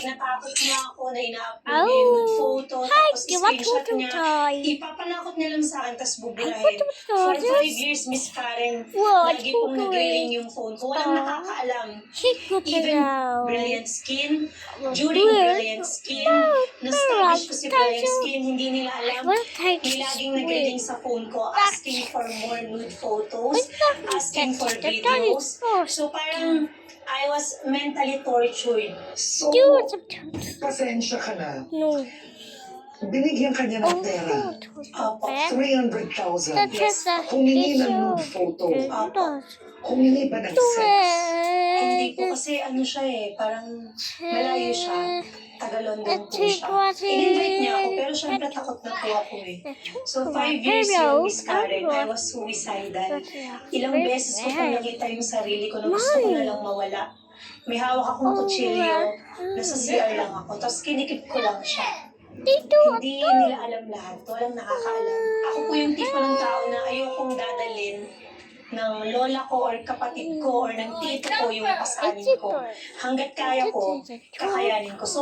Tinatakot niya ako na ina-upload niya yung nude photo, tapos screenshot niya. Ipapanakot niya lang sa akin, tapos bubulahin. For 5 years, Miss Karen, lagi pong nag-grilling yung phone ko. Walang nakakaalam. Even Brilliant Skin, during Brilliant Skin, na-establish ko si Brilliant Skin, hindi nila alam. May laging nag-grilling sa phone ko, asking for more nude photos, asking for videos. So parang, I was mentally tortured. So, pasensya ka na. No. Binigyan ka niya ng pera. Opo. 300,000. Yes. Humingi ng nude photo. Humingi pa ng sex. Hindi po kasi ano siya eh, parang malayo siya. Taga-London po siya. In-invite niya ako, pero syempre takot na po ako eh. So 5 years yung Miss Karen, I was suicidal. Ilang beses ko pong nakita yung sarili ko na gusto ko na lang mawala. May hawak akong kutsilyo, nasa CR lang ako, tapos kinikip ko lang siya. Hindi nila alam lahat, walang nakakaalam. Ako po yung tipo ng tao na ayokong dadalin ng lola ko or kapatid ko or ng tito ko yung pasanin ko. Hanggat kaya ko, kakayanin ko. So,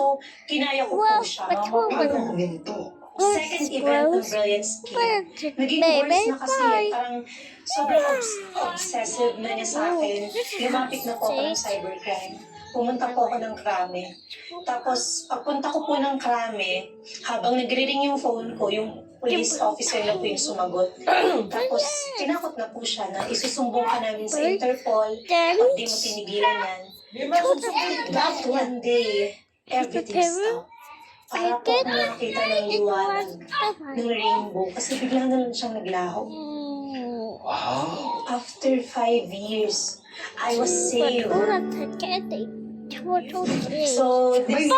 kinaya ko po siya. Paano huminto? Second event ng Brilliant Skin. Naging worse na kasi parang sobrang obsessive na niya sa akin. Lumapit na po ako ng cybercrime. Pumunta po ako ng Krame. Tapos, pagpunta ko po ng Krame, habang nagre-ring yung phone ko, yung police officer na po yung sumagot. Tapos, tinakot na po siya na isusumbong ka namin sa Interpol pag di mo tinigilan yan. That one day, everything stopped. Para po nakakita ng liwanag ng rainbow kasi bigla na lang siyang naglaho. Wow. After 5 years, I was saved. So, this